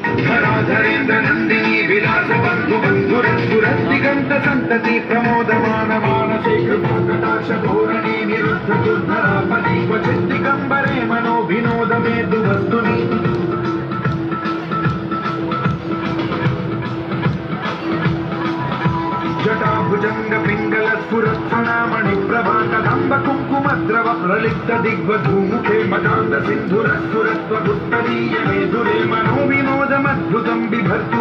धराधरेन्द्र नंदिनी विलास बंधु बंधुरस्फुरद्दिगंत संतति प्रमोदमान मानसे कृपाकटाक्ष धोरणी निरुद्ध दुर्धरापति क्वचित् दिगंबरे मनो विनोद मेदु वस्तुनि जटाभुजंग पिंगल स्फुरत्सनामणि प्रभा कदंब कुंकुमद्रव प्रलिप्त दिग्वधूमुखे मदान्ध सिंधुरस्फुरत्वगुत्तरीय मेधुरे मनो विनोदमद्भुतं बिभर्तु